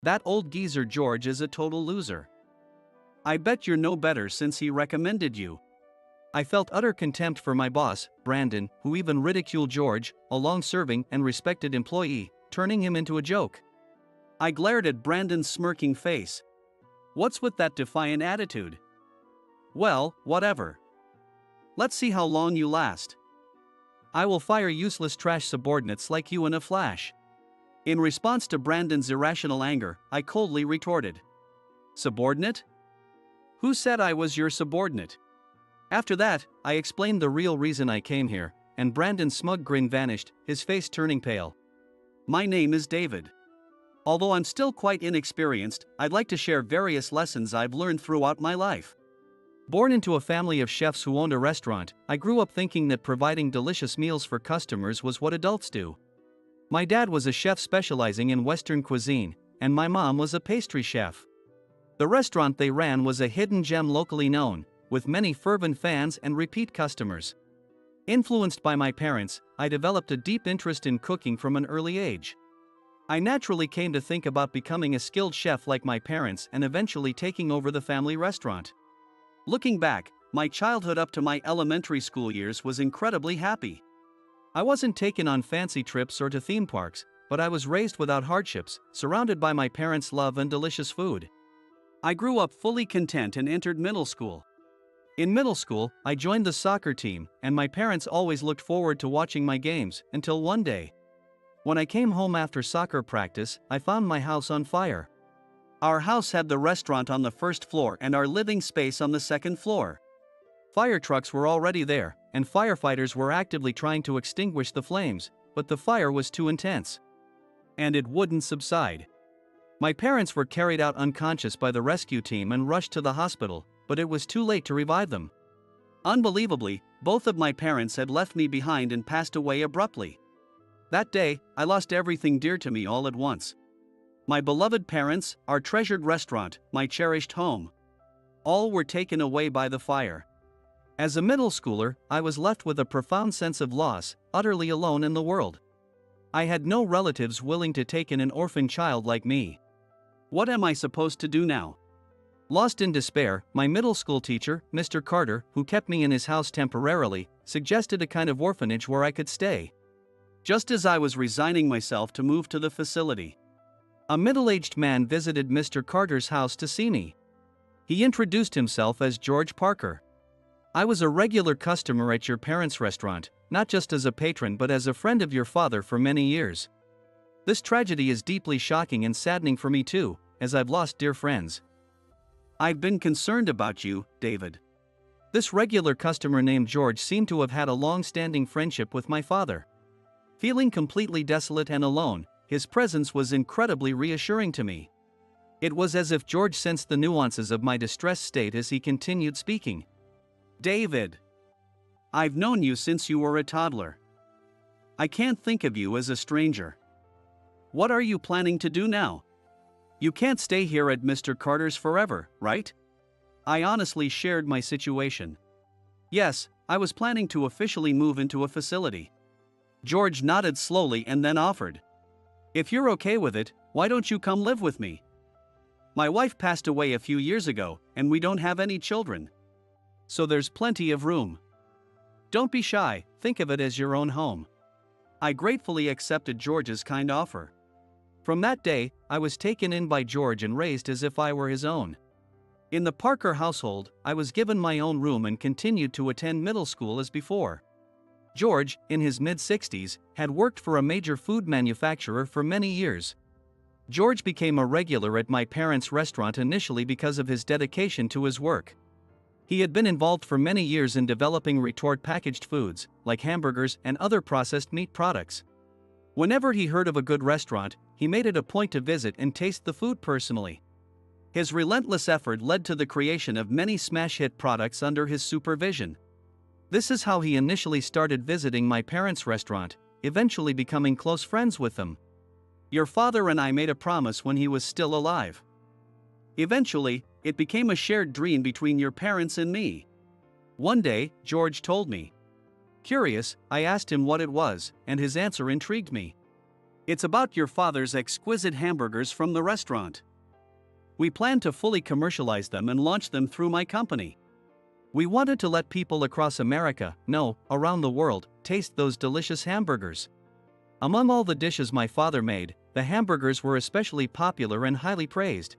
That old geezer George is a total loser. I bet you're no better since he recommended you. I felt utter contempt for my boss, Brandon, who even ridiculed George, a long-serving and respected employee, turning him into a joke. I glared at Brandon's smirking face. What's with that defiant attitude? Well, whatever. Let's see how long you last. I will fire useless trash subordinates like you in a flash. In response to Brandon's irrational anger, I coldly retorted. Subordinate? Who said I was your subordinate? After that, I explained the real reason I came here, and Brandon's smug grin vanished, his face turning pale. My name is David. Although I'm still quite inexperienced, I'd like to share various lessons I've learned throughout my life. Born into a family of chefs who owned a restaurant, I grew up thinking that providing delicious meals for customers was what adults do. My dad was a chef specializing in Western cuisine, and my mom was a pastry chef. The restaurant they ran was a hidden gem locally known, with many fervent fans and repeat customers. Influenced by my parents, I developed a deep interest in cooking from an early age. I naturally came to think about becoming a skilled chef like my parents and eventually taking over the family restaurant. Looking back, my childhood up to my elementary school years was incredibly happy. I wasn't taken on fancy trips or to theme parks, but I was raised without hardships, surrounded by my parents' love and delicious food. I grew up fully content and entered middle school. In middle school, I joined the soccer team, and my parents always looked forward to watching my games, until one day. When I came home after soccer practice, I found my house on fire. Our house had the restaurant on the first floor and our living space on the second floor. Fire trucks were already there, and firefighters were actively trying to extinguish the flames, but the fire was too intense. And it wouldn't subside. My parents were carried out unconscious by the rescue team and rushed to the hospital, but it was too late to revive them. Unbelievably, both of my parents had left me behind and passed away abruptly. That day, I lost everything dear to me all at once. My beloved parents, our treasured restaurant, my cherished home. All were taken away by the fire. As a middle schooler, I was left with a profound sense of loss, utterly alone in the world. I had no relatives willing to take in an orphan child like me. What am I supposed to do now? Lost in despair, my middle school teacher, Mr. Carter, who kept me in his house temporarily, suggested a kind of orphanage where I could stay. Just as I was resigning myself to move to the facility, a middle-aged man visited Mr. Carter's house to see me. He introduced himself as George Parker. I was a regular customer at your parents' restaurant, not just as a patron but as a friend of your father for many years. This tragedy is deeply shocking and saddening for me too, as I've lost dear friends. I've been concerned about you, David. This regular customer named George seemed to have had a long-standing friendship with my father. Feeling completely desolate and alone, his presence was incredibly reassuring to me. It was as if George sensed the nuances of my distressed state as he continued speaking. David, I've known you since you were a toddler. I can't think of you as a stranger. What are you planning to do now? You can't stay here at Mr. Carter's forever, right? I honestly shared my situation. Yes, I was planning to officially move into a facility. George nodded slowly and then offered. If you're okay with it, why don't you come live with me? My wife passed away a few years ago, and we don't have any children. So there's plenty of room. Don't be shy, think of it as your own home. I gratefully accepted George's kind offer. From that day, I was taken in by George and raised as if I were his own. In the Parker household, I was given my own room and continued to attend middle school as before. George, in his mid-60s, had worked for a major food manufacturer for many years. George became a regular at my parents' restaurant initially because of his dedication to his work. He had been involved for many years in developing retort packaged foods, like hamburgers and other processed meat products. Whenever he heard of a good restaurant, he made it a point to visit and taste the food personally. His relentless effort led to the creation of many smash-hit products under his supervision. This is how he initially started visiting my parents' restaurant, eventually becoming close friends with them. Your father and I made a promise when he was still alive. Eventually, it became a shared dream between your parents and me. One day, George told me. Curious, I asked him what it was, and his answer intrigued me. It's about your father's exquisite hamburgers from the restaurant. We plan to fully commercialize them and launch them through my company. We wanted to let people across America, no, around the world, taste those delicious hamburgers. Among all the dishes my father made, the hamburgers were especially popular and highly praised.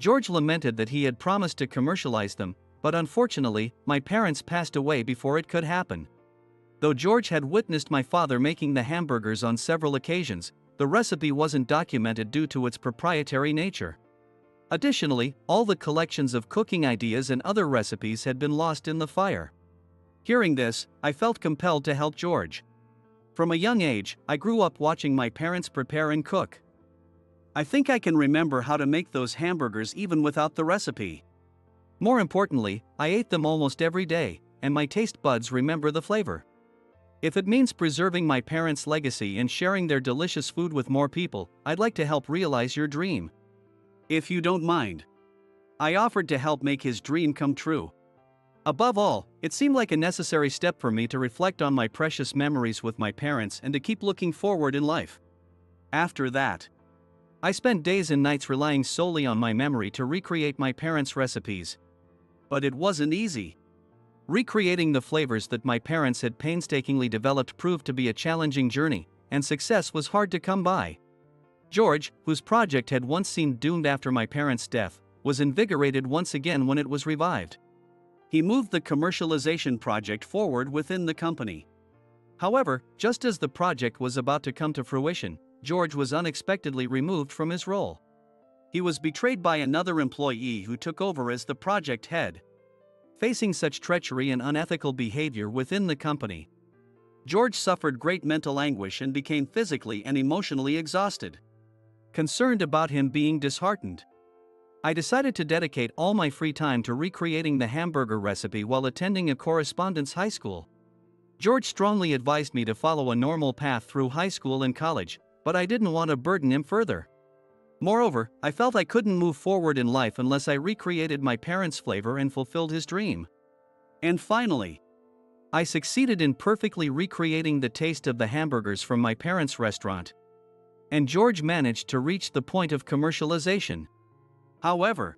George lamented that he had promised to commercialize them, but unfortunately, my parents passed away before it could happen. Though George had witnessed my father making the hamburgers on several occasions, the recipe wasn't documented due to its proprietary nature. Additionally, all the collections of cooking ideas and other recipes had been lost in the fire. Hearing this, I felt compelled to help George. From a young age, I grew up watching my parents prepare and cook. I think I can remember how to make those hamburgers even without the recipe. More importantly, I ate them almost every day, and my taste buds remember the flavor. If it means preserving my parents' legacy and sharing their delicious food with more people, I'd like to help realize your dream. If you don't mind. I offered to help make his dream come true. Above all, it seemed like a necessary step for me to reflect on my precious memories with my parents and to keep looking forward in life. After that, I spent days and nights relying solely on my memory to recreate my parents' recipes. But it wasn't easy. Recreating the flavors that my parents had painstakingly developed proved to be a challenging journey, and success was hard to come by. George, whose project had once seemed doomed after my parents' death, was invigorated once again when it was revived. He moved the commercialization project forward within the company. However, just as the project was about to come to fruition, George was unexpectedly removed from his role. He was betrayed by another employee who took over as the project head. Facing such treachery and unethical behavior within the company, George suffered great mental anguish and became physically and emotionally exhausted. Concerned about him being disheartened, I decided to dedicate all my free time to recreating the hamburger recipe while attending a correspondence high school. George strongly advised me to follow a normal path through high school and college, but I didn't want to burden him further. Moreover, I felt I couldn't move forward in life unless I recreated my parents' flavor and fulfilled his dream. And finally, I succeeded in perfectly recreating the taste of the hamburgers from my parents' restaurant. And George managed to reach the point of commercialization. However,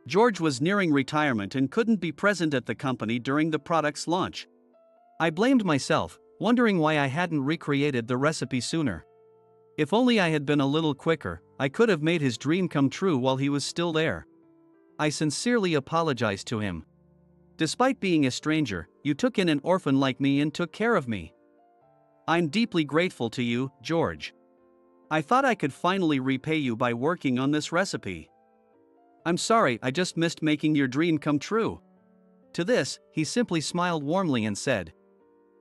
George was nearing retirement and couldn't be present at the company during the product's launch. I blamed myself, wondering why I hadn't recreated the recipe sooner. If only I had been a little quicker, I could have made his dream come true while he was still there. I sincerely apologized to him. Despite being a stranger, you took in an orphan like me and took care of me. I'm deeply grateful to you, George. I thought I could finally repay you by working on this recipe. I'm sorry, I just missed making your dream come true. To this, he simply smiled warmly and said,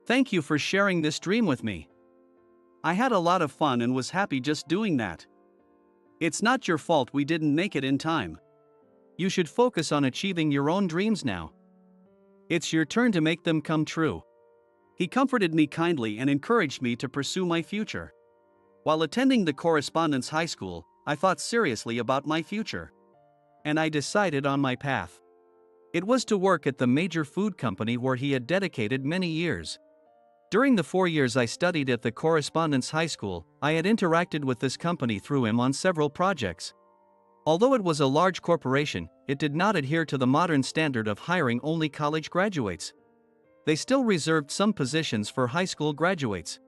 "Thank you for sharing this dream with me. I had a lot of fun and was happy just doing that. It's not your fault we didn't make it in time. You should focus on achieving your own dreams now. It's your turn to make them come true." He comforted me kindly and encouraged me to pursue my future. While attending the correspondence high school, I thought seriously about my future. And I decided on my path. It was to work at the major food company where he had dedicated many years. During the 4 years I studied at the correspondence high school, I had interacted with this company through him on several projects. Although it was a large corporation, it did not adhere to the modern standard of hiring only college graduates. They still reserved some positions for high school graduates.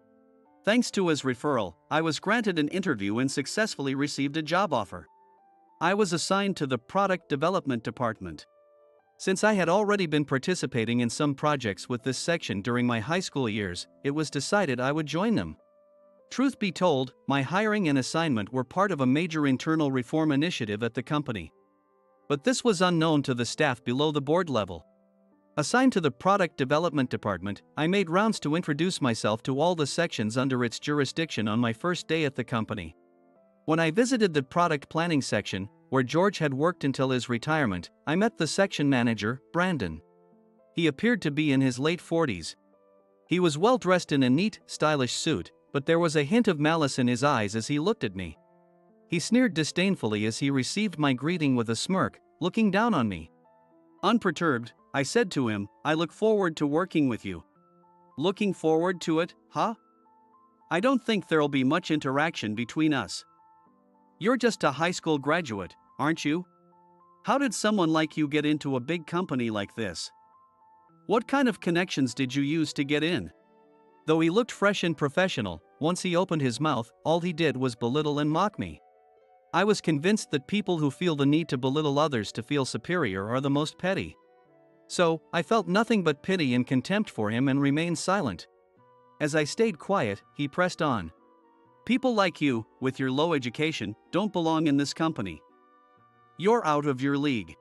Thanks to his referral, I was granted an interview and successfully received a job offer. I was assigned to the product development department. Since I had already been participating in some projects with this section during my high school years, it was decided I would join them. Truth be told, my hiring and assignment were part of a major internal reform initiative at the company. But this was unknown to the staff below the board level. Assigned to the product development department, I made rounds to introduce myself to all the sections under its jurisdiction on my first day at the company. When I visited the product planning section, where George had worked until his retirement, I met the section manager, Brandon. He appeared to be in his late 40s. He was well dressed in a neat, stylish suit, but there was a hint of malice in his eyes as he looked at me. He sneered disdainfully as he received my greeting with a smirk, looking down on me. Unperturbed, I said to him, "I look forward to working with you." "Looking forward to it, huh?" I don't think there'll be much interaction between us. You're just a high school graduate, aren't you? How did someone like you get into a big company like this? What kind of connections did you use to get in? Though he looked fresh and professional, once he opened his mouth, all he did was belittle and mock me. I was convinced that people who feel the need to belittle others to feel superior are the most petty. So, I felt nothing but pity and contempt for him and remained silent. As I stayed quiet, he pressed on. People like you, with your low education, don't belong in this company. You're out of your league.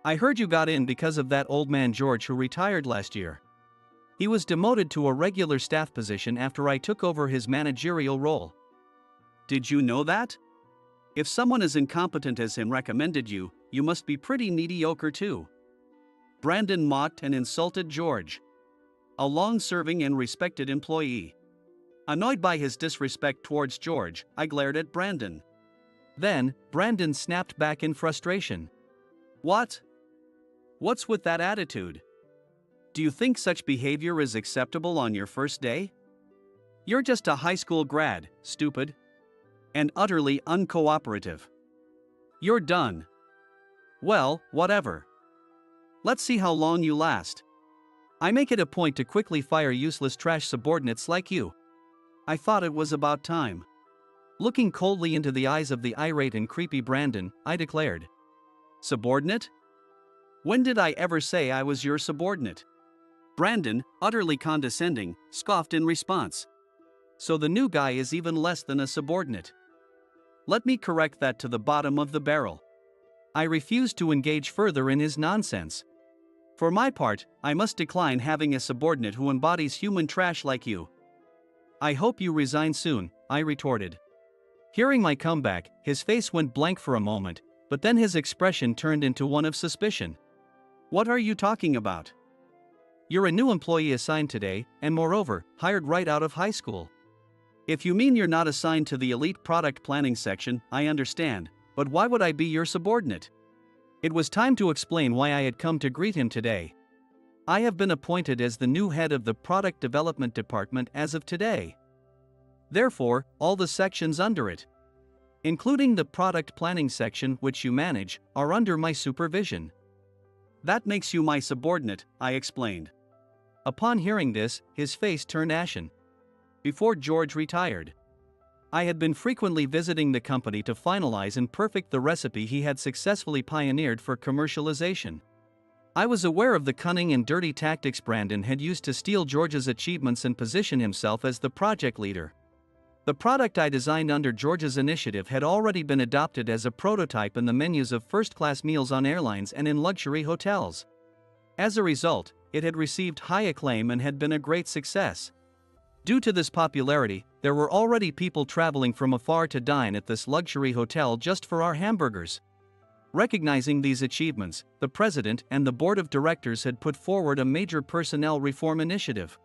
I heard you got in because of that old man George who retired last year. He was demoted to a regular staff position after I took over his managerial role. Did you know that? If someone as incompetent as him recommended you, you must be pretty mediocre too. Brandon mocked and insulted George, a long-serving and respected employee. Annoyed by his disrespect towards George, I glared at Brandon. Then, Brandon snapped back in frustration. What? What's with that attitude? Do you think such behavior is acceptable on your first day? You're just a high school grad, stupid. And utterly uncooperative. You're done. Well, whatever. Let's see how long you last. I make it a point to quickly fire useless trash subordinates like you. I thought it was about time. Looking coldly into the eyes of the irate and creepy Brandon, I declared. Subordinate? When did I ever say I was your subordinate? Brandon, utterly condescending, scoffed in response. So the new guy is even less than a subordinate. Let me correct that to the bottom of the barrel. I refused to engage further in his nonsense. For my part, I must decline having a subordinate who embodies human trash like you. I hope you resign soon, I retorted. Hearing my comeback, his face went blank for a moment, but then his expression turned into one of suspicion. What are you talking about? You're a new employee assigned today, and moreover, hired right out of high school. If you mean you're not assigned to the elite product planning section, I understand, but why would I be your subordinate? It was time to explain why I had come to greet him today. I have been appointed as the new head of the product development department as of today. Therefore, all the sections under it, including the product planning section which you manage, are under my supervision. That makes you my subordinate, I explained. Upon hearing this, his face turned ashen. Before George retired, I had been frequently visiting the company to finalize and perfect the recipe he had successfully pioneered for commercialization. I was aware of the cunning and dirty tactics Brandon had used to steal George's achievements and position himself as the project leader. The product I designed under George's initiative had already been adopted as a prototype in the menus of first-class meals on airlines and in luxury hotels. As a result, it had received high acclaim and had been a great success. Due to this popularity, there were already people traveling from afar to dine at this luxury hotel just for our hamburgers. Recognizing these achievements, the president and the board of directors had put forward a major personnel reform initiative.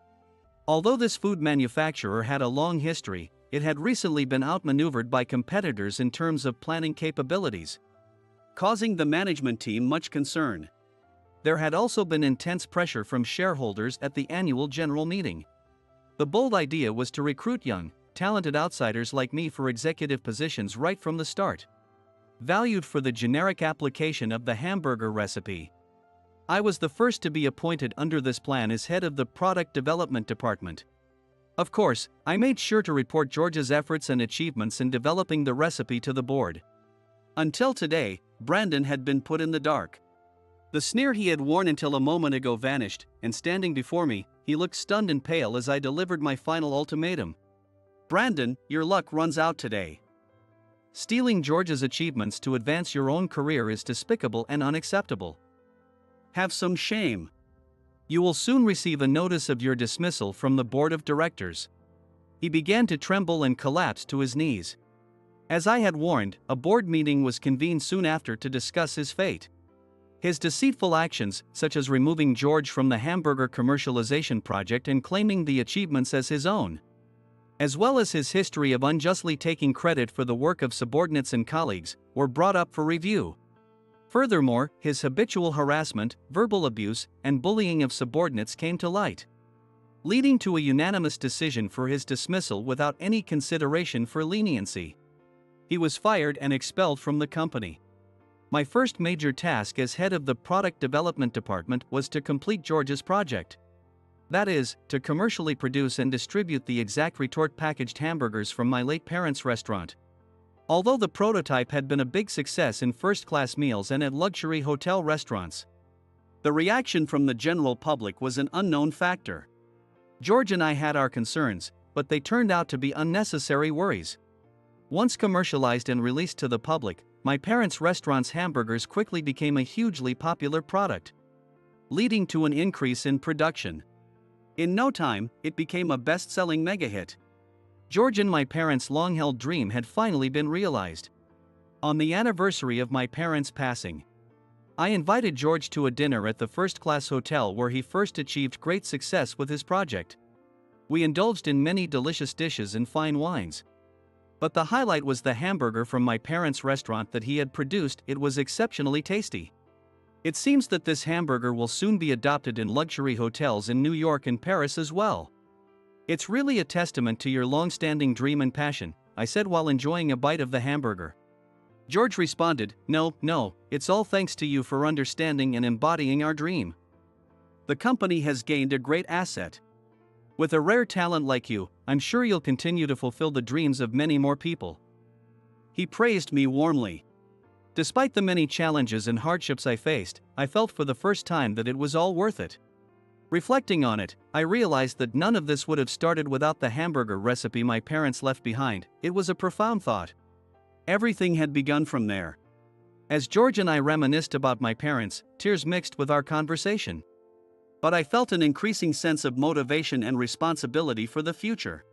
Although this food manufacturer had a long history, it had recently been outmaneuvered by competitors in terms of planning capabilities, causing the management team much concern. There had also been intense pressure from shareholders at the annual general meeting. The bold idea was to recruit young, talented outsiders like me for executive positions right from the start, valued for the generic application of the hamburger recipe. I was the first to be appointed under this plan as head of the product development department. Of course, I made sure to report George's efforts and achievements in developing the recipe to the board. Until today, Brandon had been put in the dark. The sneer he had worn until a moment ago vanished, and standing before me, he looked stunned and pale as I delivered my final ultimatum. Brandon, your luck runs out today. Stealing George's achievements to advance your own career is despicable and unacceptable. Have some shame. You will soon receive a notice of your dismissal from the board of directors. He began to tremble and collapsed to his knees. As I had warned, a board meeting was convened soon after to discuss his fate. His deceitful actions, such as removing George from the hamburger commercialization project and claiming the achievements as his own, as well as his history of unjustly taking credit for the work of subordinates and colleagues, were brought up for review. Furthermore, his habitual harassment, verbal abuse, and bullying of subordinates came to light. leading to a unanimous decision for his dismissal without any consideration for leniency. He was fired and expelled from the company. My first major task as head of the product development department was to complete George's project. That is, to commercially produce and distribute the exact retort packaged hamburgers from my late parents' restaurant. Although the prototype had been a big success in first-class meals and at luxury hotel restaurants, the reaction from the general public was an unknown factor. George and I had our concerns, but they turned out to be unnecessary worries. Once commercialized and released to the public, my parents' restaurant's hamburgers quickly became a hugely popular product, leading to an increase in production. In no time, it became a best-selling mega-hit. George and my parents' long-held dream had finally been realized. On the anniversary of my parents' passing, I invited George to a dinner at the first-class hotel where he first achieved great success with his project. We indulged in many delicious dishes and fine wines. But the highlight was the hamburger from my parents' restaurant that he had produced. It was exceptionally tasty. It seems that this hamburger will soon be adopted in luxury hotels in New York and Paris as well. It's really a testament to your long-standing dream and passion, I said while enjoying a bite of the hamburger. George responded, No, it's all thanks to you for understanding and embodying our dream. The company has gained a great asset. With a rare talent like you, I'm sure you'll continue to fulfill the dreams of many more people. He praised me warmly. Despite the many challenges and hardships I faced, I felt for the first time that it was all worth it. Reflecting on it, I realized that none of this would have started without the hamburger recipe my parents left behind. It was a profound thought. Everything had begun from there. As George and I reminisced about my parents, tears mixed with our conversation. But I felt an increasing sense of motivation and responsibility for the future.